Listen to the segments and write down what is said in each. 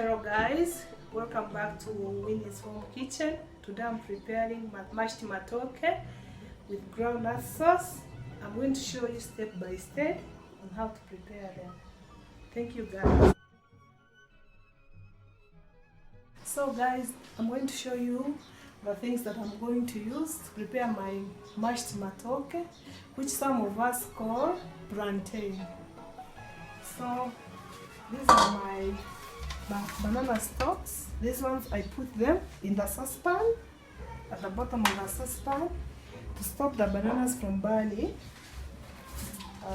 Hello guys, welcome back to Winnie's home kitchen. Today I'm preparing mashed matooke with groundnut sauce. I'm going to show you step by step on how to prepare them. Thank you guys. So guys, I'm going to show you the things that I'm going to use to prepare my mashed matooke, which some of us call plantain. So these are my banana stalks. These ones I put them in the saucepan, at the bottom of the saucepan, to stop the bananas from burning.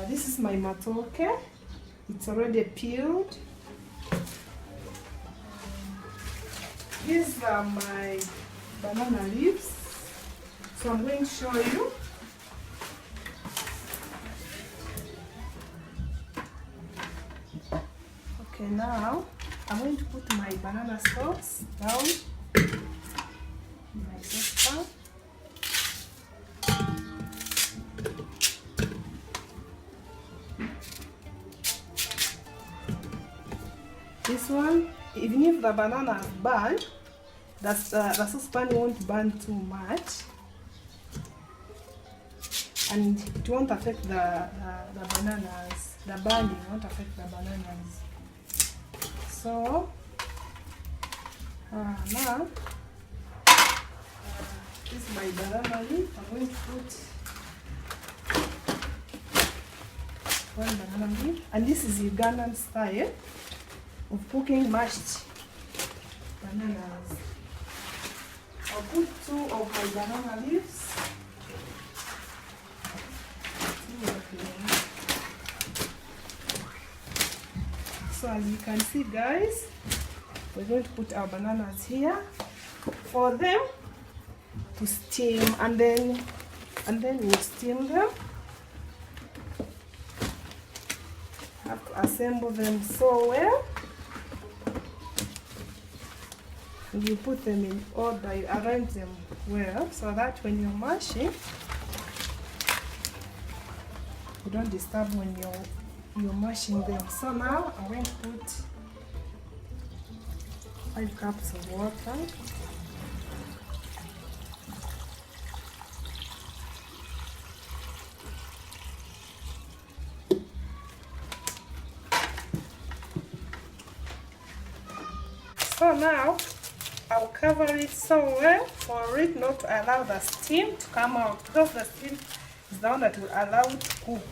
This is my matooke. It's already peeled. These are my banana leaves. So I'm going to show you. Okay, now I'm going to put my banana stalks down in my saucepan. This one, even if the banana is burned, the saucepan won't burn too much, and it won't affect the bananas. The burning won't affect the bananas. So now this is my banana leaf. I'm going to put one banana leaf, and this is Ugandan style of cooking mashed bananas. I'll put 2 of my banana leaves. So as you can see guys, we're going to put our bananas here for them to steam, and then we'll steam them. Have to assemble them so well. And you put them in order, you arrange them well so that when you're mashing, you don't disturb when you're mashing them. So now I'm going to put 5 cups of water. So now I'll cover it so well for it not to allow the steam to come out, because the steam is the one that will allow it to cook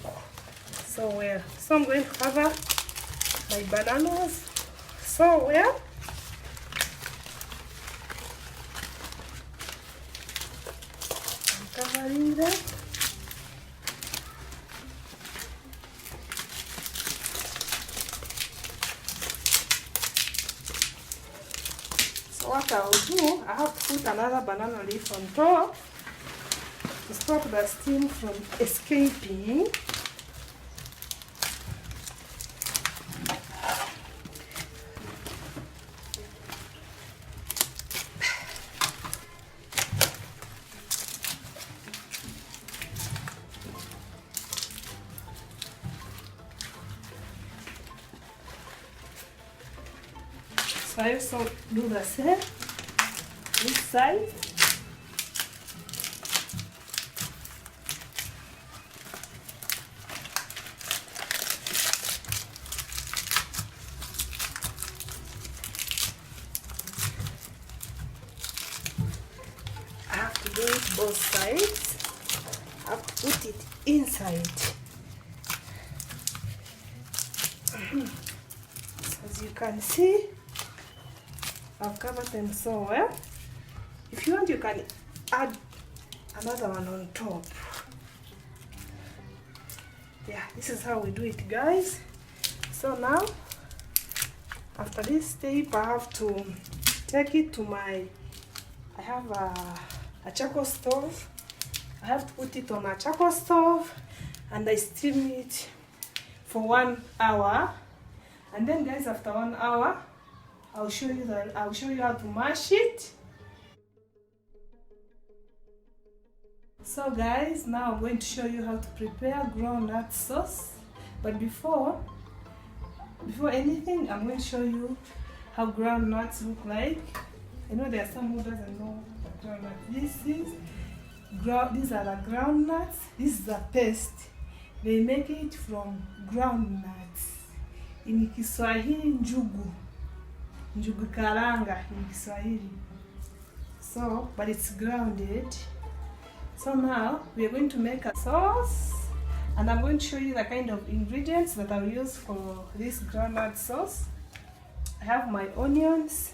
so well. So I'm going to cover my bananas so well. I'm covering them. So what I'll do, I have to put another banana leaf on top to stop the steam from escaping. So I also do the same this side. I have to do it both sides. I have to put it inside. As you can see, I've covered them so well. If you want, you can add another one on top. Yeah, this is how we do it, guys. So now, after this step, I have to take it to I have a charcoal stove. I have to put it on a charcoal stove, and I steam it for 1 hour. And then guys, after 1 hour, I'll show you how to mash it. So guys, now I'm going to show you how to prepare groundnut sauce. But before anything, I'm going to show you how groundnuts look like. I know there are some who doesn't know what groundnuts. These are the groundnuts. This is a paste. They make it from groundnuts. In Kiswahili, njugu. Njugu karanga in Kiswahili. So, but it's grounded. So now we are going to make a sauce, and I'm going to show you the kind of ingredients that I'll use for this groundnut sauce. I have my onions.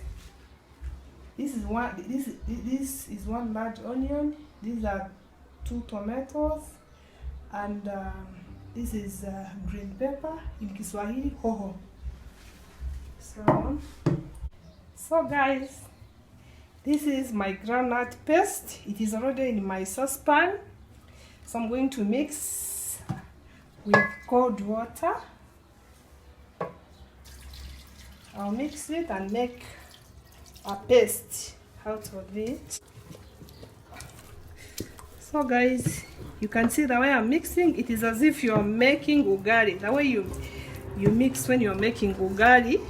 This is one large onion. These are 2 tomatoes, and this is green pepper, in Kiswahili hoho. So guys, this is my groundnut paste. It is already in my saucepan. So I'm going to mix with cold water. I'll mix it and make a paste out of it. So guys, you can see the way I'm mixing. It is as if you're making ugali. The way you mix when you're making ugali.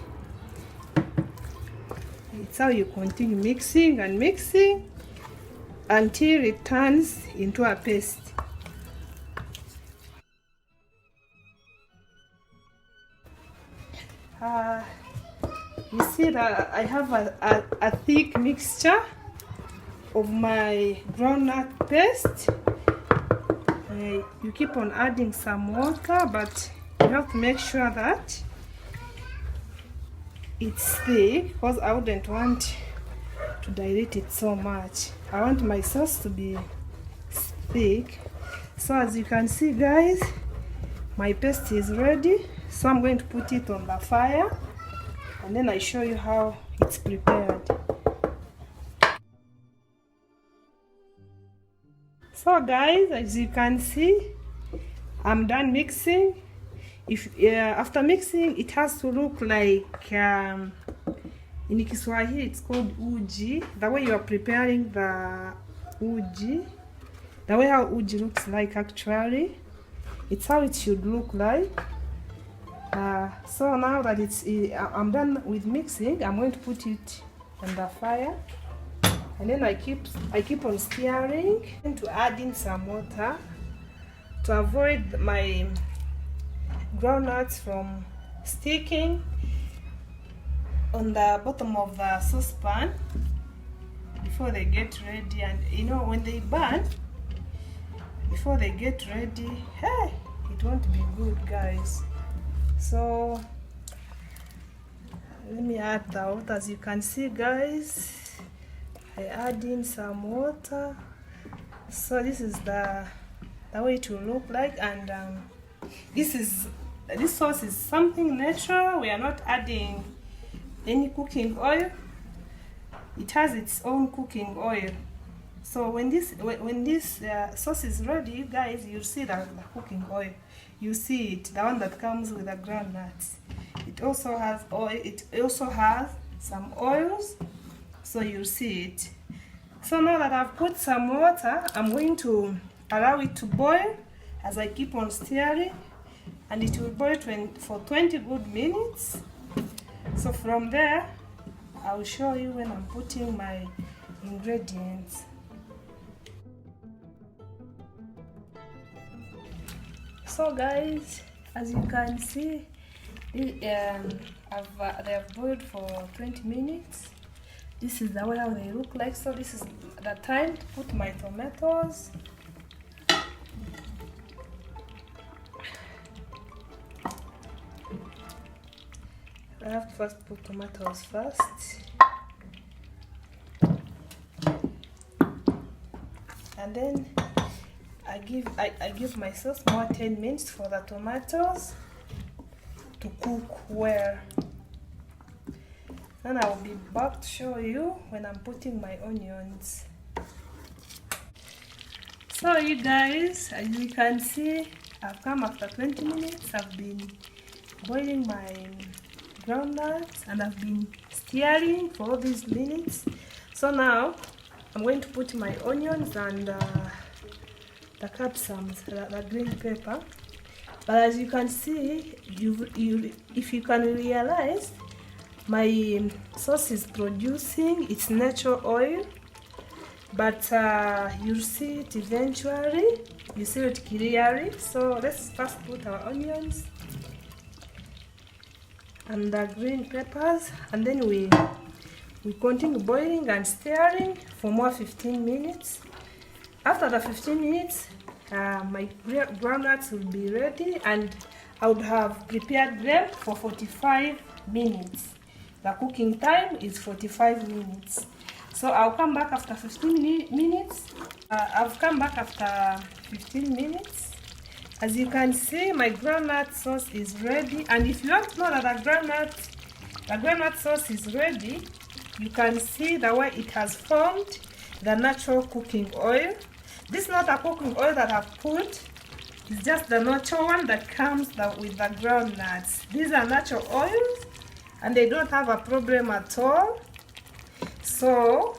It's how you continue mixing and mixing until it turns into a paste. You see that I have a thick mixture of my groundnut paste. You keep on adding some water, but you have to make sure that it's thick, because I wouldn't want to dilute it so much. I want my sauce to be thick. So as you can see guys, my paste is ready. So I'm going to put it on the fire, and then I show you how it's prepared. So guys, as you can see, I'm done mixing. After mixing, it has to look like in Kiswahili it's called uji. The way you are preparing the uji, the way how uji looks like actually, it's how it should look like. So now that I'm done with mixing, I'm going to put it on the fire, and then I keep on stirring, and to add in some water to avoid my groundnuts from sticking on the bottom of the saucepan before they get ready. And you know, when they burn before they get ready, hey, it won't be good guys. So let me add the water. As you can see guys, I add in some water. So this is the way it will look like. And this sauce is something natural. We are not adding any cooking oil. It has its own cooking oil. So when this sauce is ready, guys, you'll see the cooking oil. You see it, the one that comes with the groundnuts. It also has oil. It also has some oils. So you'll see it. So now that I've put some water, I'm going to allow it to boil as I keep on stirring, and it will boil for 20 good minutes. So from there, I'll show you when I'm putting my ingredients. So guys, as you can see, they have boiled for 20 minutes. This is the way how they look like. So this is the time to put my tomatoes. I have to first put tomatoes first, and then I give myself more 10 minutes for the tomatoes to cook well. Then I will be back to show you when I'm putting my onions. So you guys, as you can see, I've come after 20 minutes. I've been boiling my groundnuts and I've been stirring for all these minutes. So now I'm going to put my onions and the capsicums, the green pepper. But as you can see, if you can realize, my sauce is producing its natural oil, but you'll see it eventually. You see it clearly. So let's first put our onions and the green peppers, and then we continue boiling and stirring for more 15 minutes. After the 15 minutes, my groundnuts will be ready, and I would have prepared them for 45 minutes. The cooking time is 45 minutes. So I'll come back after 15 minutes. I've come back after 15 minutes. As you can see, my groundnut sauce is ready. And if you want to know that the groundnut sauce is ready, you can see the way it has formed the natural cooking oil. This is not a cooking oil that I've put. It's just the natural one that comes with the groundnuts. These are natural oils and they don't have a problem at all. So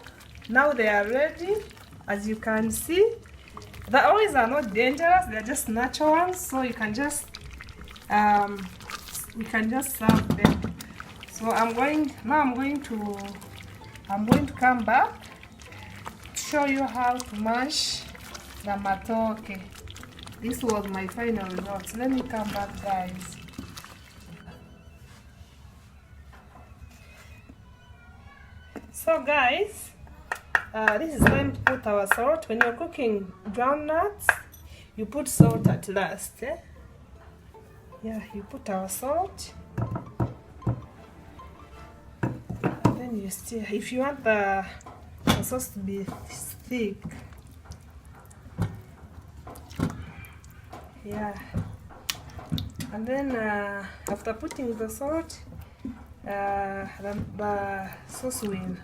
now they are ready. As you can see, the oils are not dangerous, they're just natural ones, so you can just we can just serve them. So I'm going to come back to show you how to mash the matooke. This was my final results. Let me come back, guys. So guys, this is time to put our salt. When you're cooking groundnuts, you put salt at last. Yeah, you put our salt, and then you stir. If you want the sauce to be thick, yeah. And then after putting the salt, the sauce will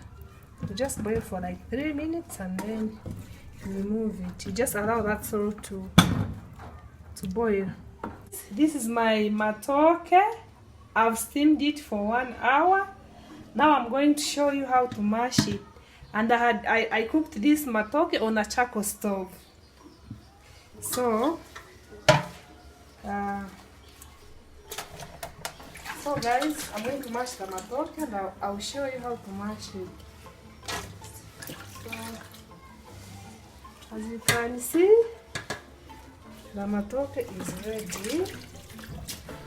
just boil for like 3 minutes, and then you remove it. You just allow that salt to boil. This is my matooke. I've steamed it for 1 hour. Now I'm going to show you how to mash it. And I cooked this matooke on a charcoal stove. So guys, I'm going to mash the matooke, and I'll show you how to mash it. So, as you can see, the matooke is ready.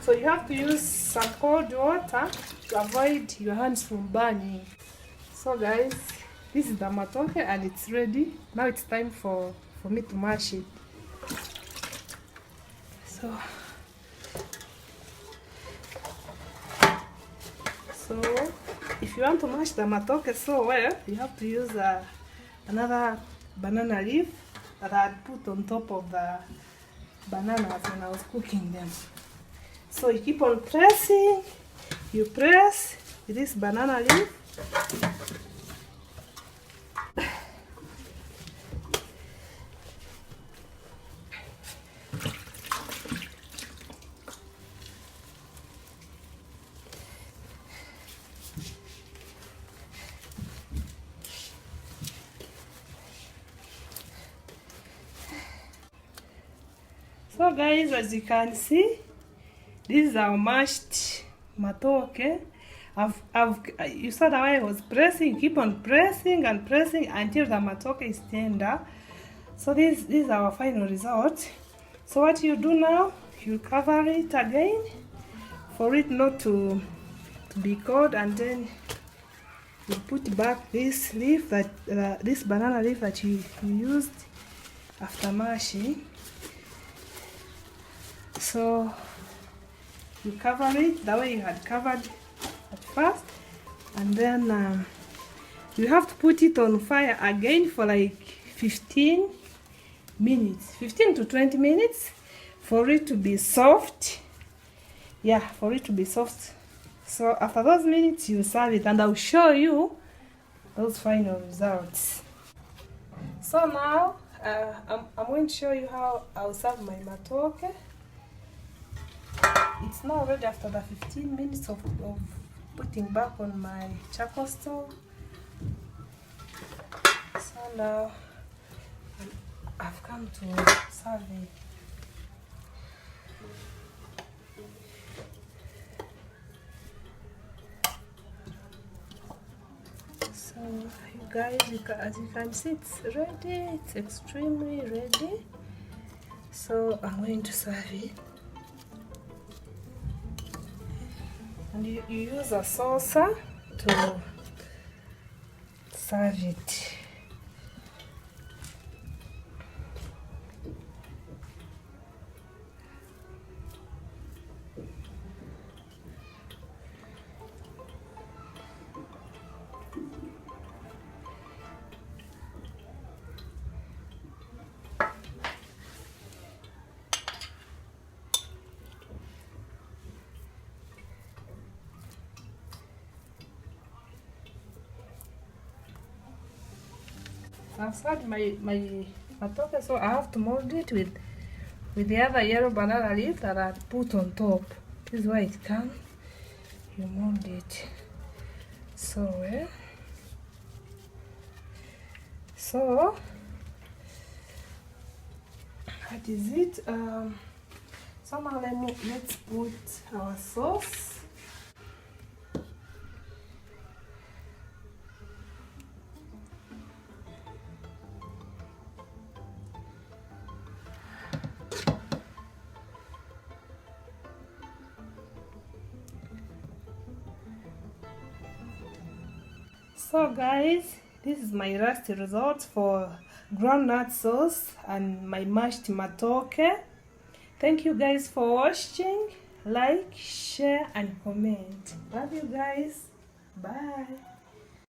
So you have to use some cold water to avoid your hands from burning. So guys, this is the matooke and it's ready. Now it's time for me to mash it. So if you want to mash the matooke so well, you have to use another banana leaf that I had put on top of the bananas when I was cooking them. So you keep on pressing, you press with this banana leaf. So guys, as you can see, this is our mashed matooke. You saw the way I was pressing. You keep on pressing and pressing until the matooke is tender. So this is our final result. So what you do now, you cover it again for it not to be cold, and then you put back this leaf this banana leaf that you used after mashing. So you cover it the way you had covered at first, and then you have to put it on fire again for like 15 minutes, 15 to 20 minutes, for it to be soft. Yeah, for it to be soft. So after those minutes, you serve it, and I'll show you those final results. So now I'm going to show you how I'll serve my matooke. It's now ready after the 15 minutes of putting back on my charcoal stove. So now I've come to serve it. You guys, as you can see, it's ready. It's extremely ready. So I'm going to serve it. And you use a saucer to serve it. I've served my matooke, so I have to mold it with the other yellow banana leaf that I put on top. This is why it comes. You mold it so well. So that is it. So now let's put our sauce. So guys, this is my last result for groundnut sauce and my mashed matooke. Thank you guys for watching. Like, share and comment. Love you guys. Bye.